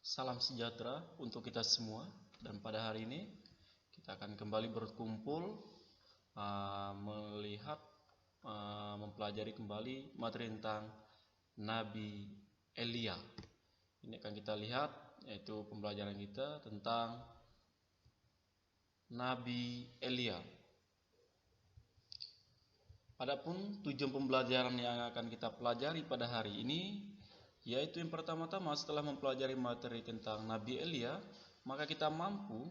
Salam sejahtera untuk kita semua, dan pada hari ini kita akan kembali berkumpul mempelajari kembali materi tentang Nabi Elia. Ini akan kita lihat, yaitu pembelajaran kita tentang Nabi Elia. Adapun tujuan pembelajaran yang akan kita pelajari pada hari ini, yaitu yang pertama-tama setelah mempelajari materi tentang Nabi Elia, maka kita mampu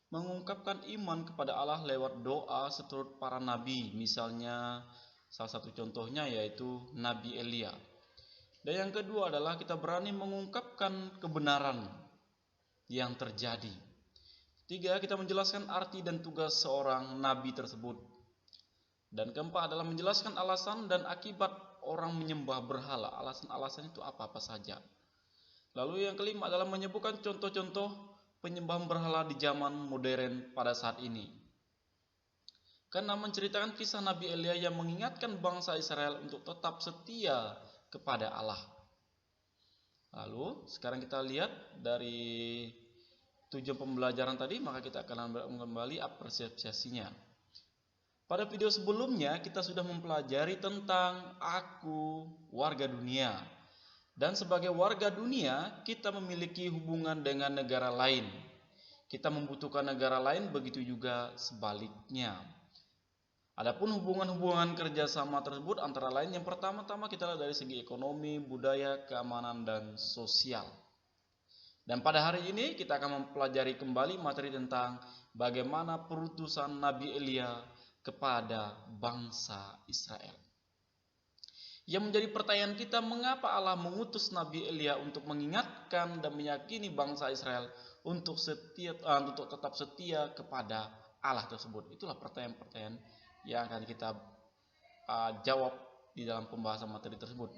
mengungkapkan iman kepada Allah lewat doa seturut para nabi. Misalnya salah satu contohnya yaitu Nabi Elia. Dan yang kedua adalah kita berani mengungkapkan kebenaran yang terjadi. Tiga, kita menjelaskan arti dan tugas seorang nabi tersebut. Dan keempat adalah menjelaskan alasan dan akibat orang menyembah berhala. Alasan-alasan itu apa-apa saja. Lalu yang kelima adalah menyebutkan contoh-contoh penyembahan berhala di zaman modern pada saat ini. Karena menceritakan kisah Nabi Elia yang mengingatkan bangsa Israel untuk tetap setia kepada Allah. Lalu sekarang kita lihat dari tujuan pembelajaran tadi, maka kita akan kembali apresiasinya. Pada video sebelumnya kita sudah mempelajari tentang aku warga dunia. Dan sebagai warga dunia kita memiliki hubungan dengan negara lain. Kita membutuhkan negara lain, begitu juga sebaliknya. Adapun hubungan-hubungan kerjasama tersebut antara lain yang pertama-tama kita lihat dari segi ekonomi, budaya, keamanan, dan sosial. Dan pada hari ini kita akan mempelajari kembali materi tentang bagaimana perutusan Nabi Elia kepada bangsa Israel. Yang menjadi pertanyaan kita, mengapa Allah mengutus Nabi Elia untuk mengingatkan dan meyakini bangsa Israel untuk tetap setia kepada Allah tersebut? Itulah pertanyaan-pertanyaan yang akan kita jawab di dalam pembahasan materi tersebut.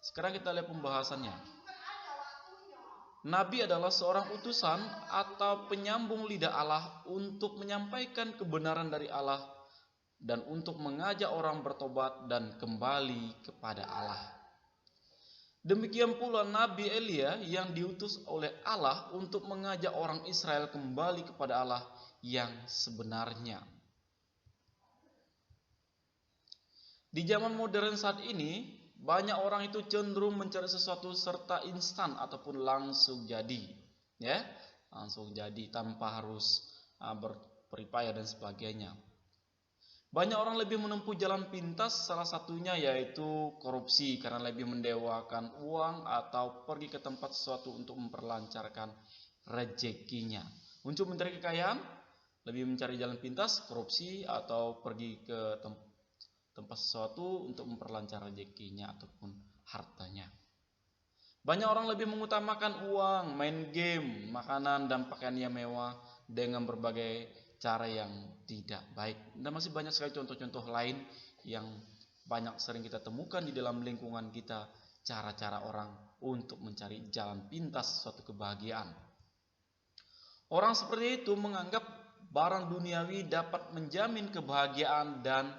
Sekarang kita lihat pembahasannya. Nabi adalah seorang utusan atau penyambung lidah Allah untuk menyampaikan kebenaran dari Allah dan untuk mengajak orang bertobat dan kembali kepada Allah. Demikian pula Nabi Elia yang diutus oleh Allah untuk mengajak orang Israel kembali kepada Allah yang sebenarnya. Di zaman modern saat ini, banyak orang itu cenderung mencari sesuatu serta instan ataupun langsung jadi, ya, langsung jadi tanpa harus berupaya dan sebagainya. Banyak orang lebih menempuh jalan pintas, salah satunya yaitu korupsi karena lebih mendewakan uang atau pergi ke tempat sesuatu untuk memperlancarkan rezekinya. Untuk mencari kekayaan, lebih mencari jalan pintas, korupsi atau pergi ke tempat sesuatu untuk memperlancar rezekinya ataupun hartanya. Banyak orang lebih mengutamakan uang, main game, makanan dan pakaian yang mewah dengan berbagai cara yang tidak baik. Dan masih banyak sekali contoh-contoh lain yang banyak sering kita temukan di dalam lingkungan kita, cara-cara orang untuk mencari jalan pintas suatu kebahagiaan. Orang seperti itu menganggap barang duniawi dapat menjamin kebahagiaan dan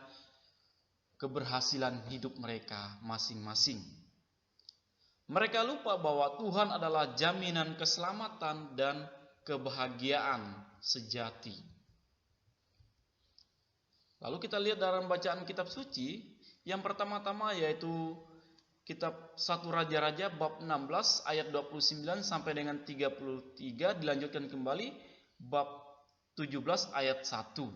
keberhasilan hidup mereka masing-masing. Mereka lupa bahwa Tuhan adalah jaminan keselamatan dan kebahagiaan sejati. Lalu kita lihat dalam bacaan kitab suci, yang pertama-tama yaitu kitab 1 Raja-Raja bab 16 ayat 29 sampai dengan 33, dilanjutkan kembali bab 17 ayat 1,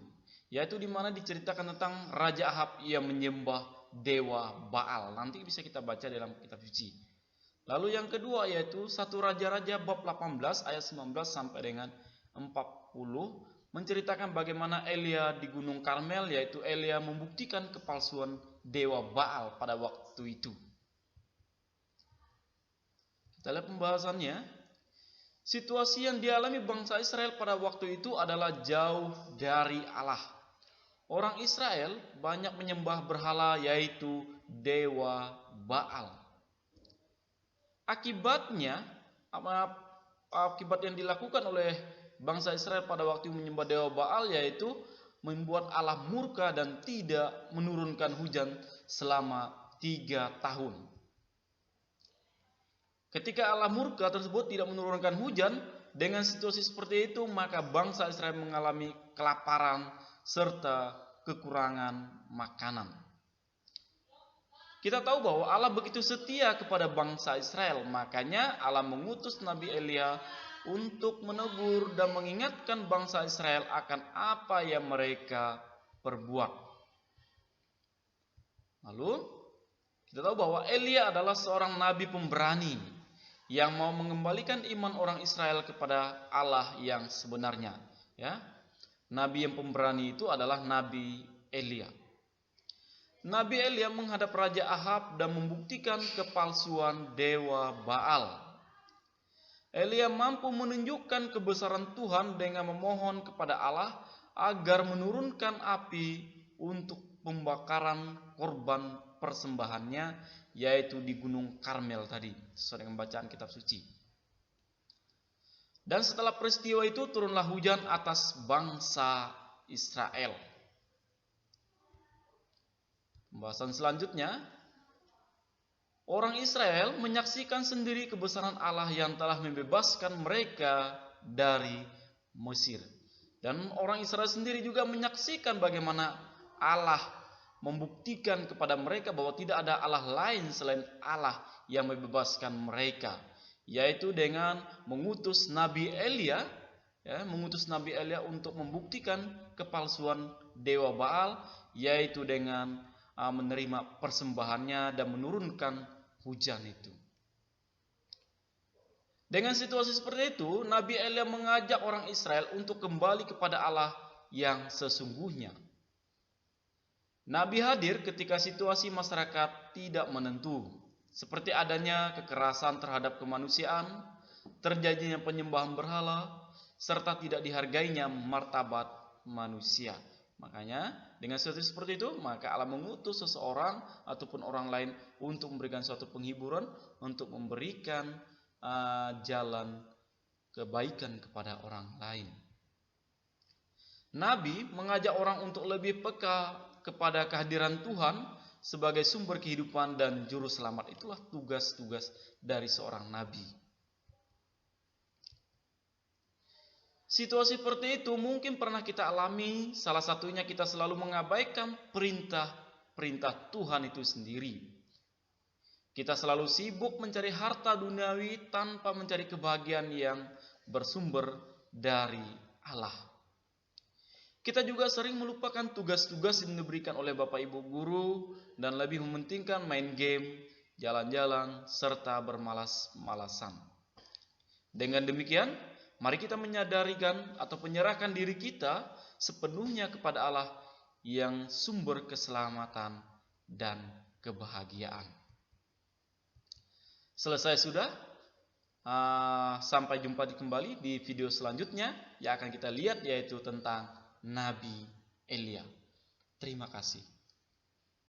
yaitu di mana diceritakan tentang Raja Ahab yang menyembah dewa Baal. Nanti bisa kita baca dalam kitab suci. Lalu yang kedua yaitu 1 Raja-Raja bab 18 ayat 19 sampai dengan 40, menceritakan bagaimana Elia di Gunung Karmel, yaitu Elia membuktikan kepalsuan dewa Baal pada waktu itu. Kita lihat pembahasannya. Situasi yang dialami bangsa Israel pada waktu itu adalah jauh dari Allah. Orang Israel banyak menyembah berhala, yaitu dewa Baal. Akibat yang dilakukan oleh bangsa Israel pada waktu menyembah dewa Baal yaitu membuat Allah murka dan tidak menurunkan hujan selama 3 tahun. Ketika Allah murka tersebut tidak menurunkan hujan, dengan situasi seperti itu maka bangsa Israel mengalami kelaparan serta kekurangan makanan. Kita tahu bahwa Allah begitu setia kepada bangsa Israel, makanya Allah mengutus Nabi Elia untuk menegur dan mengingatkan bangsa Israel akan apa yang mereka perbuat. Lalu kita tahu bahwa Elia adalah seorang nabi pemberani yang mau mengembalikan iman orang Israel kepada Allah yang sebenarnya. Ya, nabi yang pemberani itu adalah Nabi Elia. Nabi Elia menghadap Raja Ahab dan membuktikan kepalsuan dewa Baal. Elia mampu menunjukkan kebesaran Tuhan dengan memohon kepada Allah agar menurunkan api untuk pembakaran korban persembahannya, yaitu di Gunung Karmel tadi, sesuai dengan bacaan kitab suci. Dan setelah peristiwa itu turunlah hujan atas bangsa Israel. Pembahasan selanjutnya, orang Israel menyaksikan sendiri kebesaran Allah yang telah membebaskan mereka dari Mesir. Dan orang Israel sendiri juga menyaksikan bagaimana Allah membuktikan kepada mereka bahwa tidak ada Allah lain selain Allah yang membebaskan mereka, yaitu dengan mengutus Nabi Elia, mengutus Nabi Elia untuk membuktikan kepalsuan dewa Baal, yaitu dengan menerima persembahannya dan menurunkan hujan itu. Dengan situasi seperti itu, Nabi Elia mengajak orang Israel untuk kembali kepada Allah yang sesungguhnya. Nabi hadir ketika situasi masyarakat tidak menentu, seperti adanya kekerasan terhadap kemanusiaan, terjadinya penyembahan berhala, serta tidak dihargainya martabat manusia. Makanya dengan situasi seperti itu, maka Allah mengutus seseorang ataupun orang lain untuk memberikan suatu penghiburan, untuk memberikan jalan kebaikan kepada orang lain. Nabi mengajak orang untuk lebih peka kepada kehadiran Tuhan sebagai sumber kehidupan dan juru selamat. Itulah tugas-tugas dari seorang nabi. Situasi seperti itu mungkin pernah kita alami, salah satunya kita selalu mengabaikan perintah Tuhan itu sendiri. Kita selalu sibuk mencari harta duniawi tanpa mencari kebahagiaan yang bersumber dari Allah. Kita juga sering melupakan tugas-tugas yang diberikan oleh Bapak Ibu guru dan lebih mementingkan main game, jalan-jalan, serta bermalas-malasan. Dengan demikian, mari kita menyadarikan atau menyerahkan diri kita sepenuhnya kepada Allah yang sumber keselamatan dan kebahagiaan. Selesai sudah. Sampai jumpa kembali di video selanjutnya yang akan kita lihat, yaitu tentang Nabi Elia. Terima kasih.